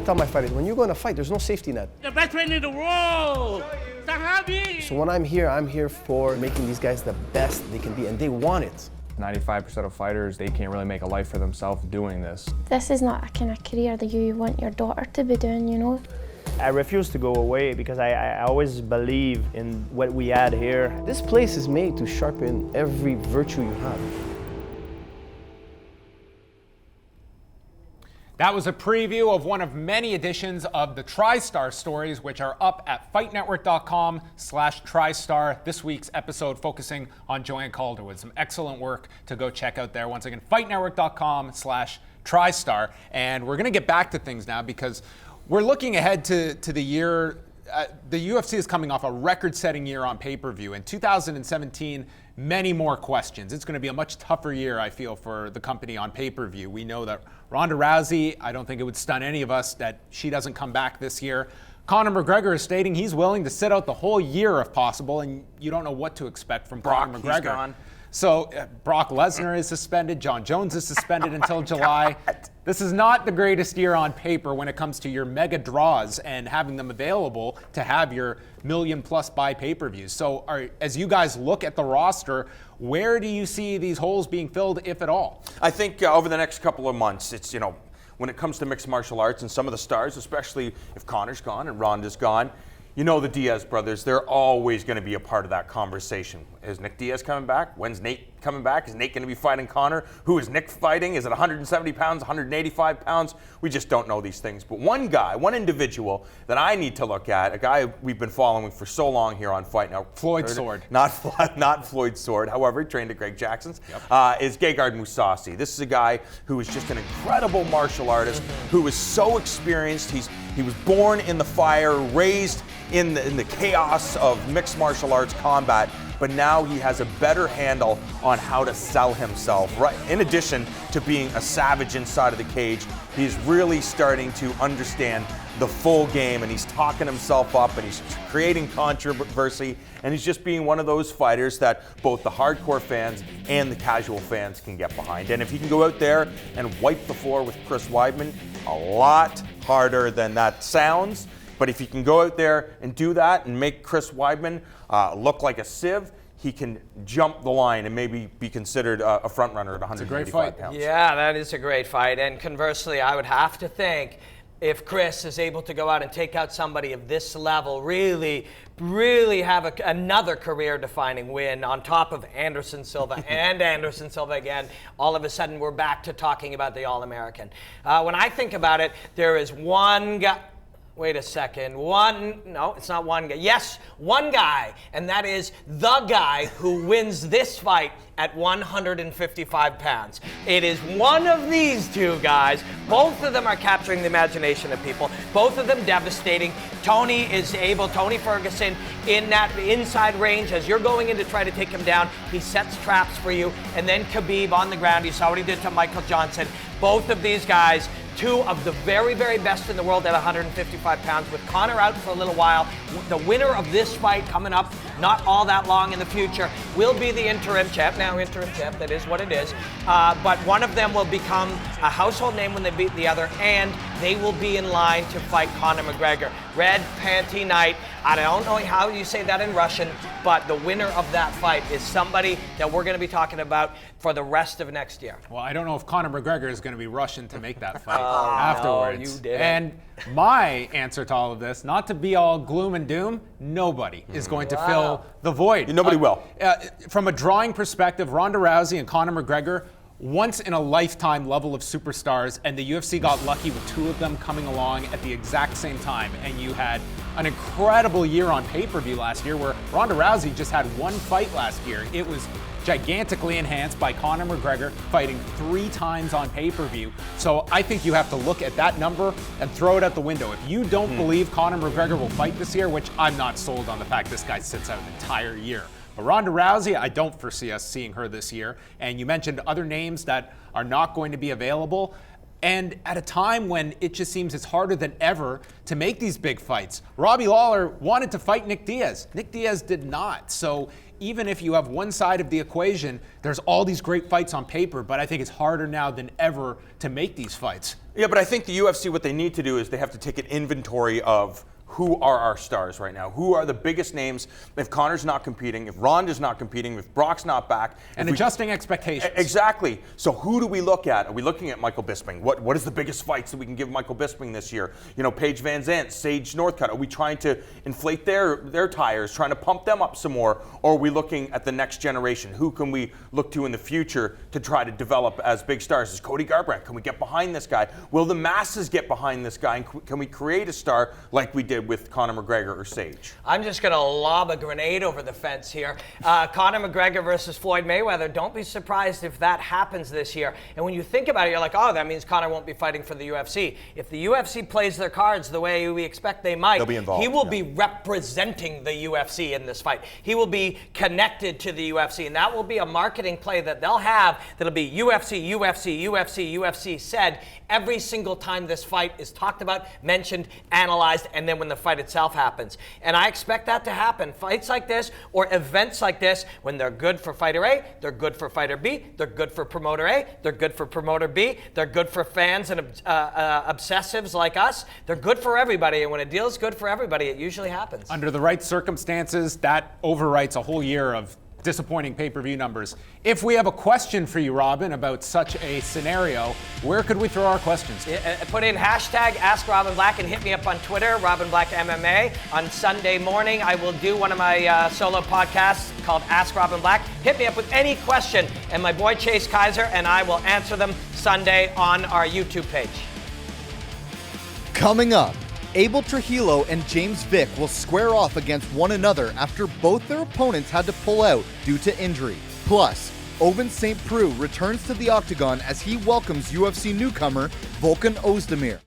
tell my fighters, when you go in a fight, there's no safety net. The best trainer in the world! Sahabi! So when I'm here for making these guys the best they can be, and they want it. 95% of fighters, they can't really make a life for themselves doing this. This is not a kind of career that you want your daughter to be doing, you know? I refuse to go away because I always believe in what we had here. This place is made to sharpen every virtue you have. That was a preview of one of many editions of the TriStar stories, which are up at fightnetwork.com/TriStar. This week's episode focusing on Joanne Calderwood. Some excellent work to go check out there. Once again, fightnetwork.com/TriStar. And we're going to get back to things now because we're looking ahead to the year. The UFC is coming off a record-setting year on pay-per-view. In 2017, many more questions. It's going to be a much tougher year, I feel, for the company on pay-per-view. We know that Ronda Rousey, I don't think it would stun any of us that she doesn't come back this year. Conor McGregor is stating he's willing to sit out the whole year if possible, and you don't know what to expect from Conor McGregor. He's gone. So Brock Lesnar is suspended. John Jones is suspended until July. This is not the greatest year on paper when it comes to your mega draws and having them available to have your million-plus buy pay-per-views. So as you guys look at the roster, where do you see these holes being filled, if at all? I think over the next couple of months, it's, when it comes to mixed martial arts and some of the stars, especially if Conor's gone and Ronda's gone, the Diaz brothers, they're always going to be a part of that conversation. Is Nick Diaz coming back? When's Nate coming back? Is Nate going to be fighting Conor? Who is Nick fighting? Is it 170 pounds, 185 pounds? We just don't know these things. But one individual that I need to look at, a guy we've been following for so long here on Fight Now. Floyd Sword. Not Floyd Sword, however, trained at Greg Jackson's, is Gegard Mousasi. This is a guy who is just an incredible martial artist, who is so experienced. He was born in the fire, raised in the chaos of mixed martial arts combat, but now he has a better handle on how to sell himself. Right, in addition to being a savage inside of the cage, he's really starting to understand the full game, and he's talking himself up, and he's creating controversy, and he's just being one of those fighters that both the hardcore fans and the casual fans can get behind. And if he can go out there and wipe the floor with Chris Weidman, a lot harder than that sounds. But if he can go out there and do that and make Chris Weidman look like a sieve, he can jump the line and maybe be considered a front runner at 185 pounds. Yeah, that is a great fight. And conversely, I would have to think if Chris is able to go out and take out somebody of this level, really have another career-defining win on top of Anderson Silva and Anderson Silva again, all of a sudden we're back to talking about the All-American. When I think about it, there is one guy. Wait a second. No, it's not one guy. Yes, one guy, and that is the guy who wins this fight at 155 pounds. It is one of these two guys. Both of them are capturing the imagination of people. Both of them devastating. Tony Ferguson in that inside range as you're going in to try to take him down. He sets traps for you. And then Khabib on the ground. You saw what he did to Michael Johnson. Both of these guys, two of the very, very best in the world at 155 pounds, with Conor out for a little while. The winner of this fight coming up not all that long in the future will be the interim champ. Now, interim champ, that is what it is. But one of them will become a household name when they beat the other, and they will be in line to fight Conor McGregor. Red Panty Night. I don't know how you say that in Russian, but the winner of that fight is somebody that we're going to be talking about for the rest of next year. Well, I don't know if Conor McGregor is going to be rushing to make that fight afterwards. No, you didn't. And my answer to all of this, not to be all gloom and doom, nobody is going to fill the void. Nobody will. From a drawing perspective, Ronda Rousey and Conor McGregor, once in a lifetime level of superstars, and the UFC got lucky with two of them coming along at the exact same time. And you had an incredible year on pay-per-view last year where Ronda Rousey just had one fight last year. It was gigantically enhanced by Conor McGregor fighting 3 times on pay-per-view. So I think you have to look at that number and throw it out the window. If you don't believe Conor McGregor will fight this year, which I'm not sold on the fact this guy sits out an entire year. But Ronda Rousey, I don't foresee us seeing her this year. And you mentioned other names that are not going to be available. And at a time when it just seems it's harder than ever to make these big fights. Robbie Lawler wanted to fight Nick Diaz. Nick Diaz did not. So even if you have one side of the equation, there's all these great fights on paper, but I think it's harder now than ever to make these fights. Yeah, but I think the UFC, what they need to do is they have to take an inventory of who are our stars right now? Who are the biggest names? If Conor's not competing, if Ronda's not competing, if Brock's not back. And adjusting expectations. Exactly. So who do we look at? Are we looking at Michael Bisping? What is the biggest fights that we can give Michael Bisping this year? You know, Paige Van Zandt, Sage Northcutt. Are we trying to inflate their tires, trying to pump them up some more? Or are we looking at the next generation? Who can we look to in the future to try to develop as big stars? Is Cody Garbrandt? Can we get behind this guy? Will the masses get behind this guy? And can we create a star like we did with Conor McGregor or Sage? I'm just going to lob a grenade over the fence here. Conor McGregor versus Floyd Mayweather. Don't be surprised if that happens this year. And when you think about it, you're like, oh, that means Conor won't be fighting for the UFC. If the UFC plays their cards the way we expect they might, they'll be involved, he will be representing the UFC in this fight. He will be connected to the UFC, and that will be a marketing play that they'll have that'll be UFC, UFC, UFC, UFC said every single time this fight is talked about, mentioned, analyzed, and then when the fight itself happens. And I expect that to happen. Fights like this or events like this, when they're good for fighter A, they're good for fighter B, they're good for promoter A, they're good for promoter B, they're good for fans and obsessives like us. They're good for everybody, and when a deal is good for everybody, it usually happens. Under the right circumstances, that overwrites a whole year of disappointing pay-per-view numbers. If we have a question for you, Robin, about such a scenario, where could we throw our questions to? Put in hashtag Ask Robin Black and hit me up on Twitter, Robin Black MMA. On Sunday morning, I will do one of my solo podcasts called Ask Robin Black. Hit me up with any question, and my boy Chase Kaiser and I will answer them Sunday on our YouTube page. Coming up, Abel Trujillo and James Vick will square off against one another after both their opponents had to pull out due to injury. Plus, Ovince St. Preux returns to the octagon as he welcomes UFC newcomer Volkan Ozdemir.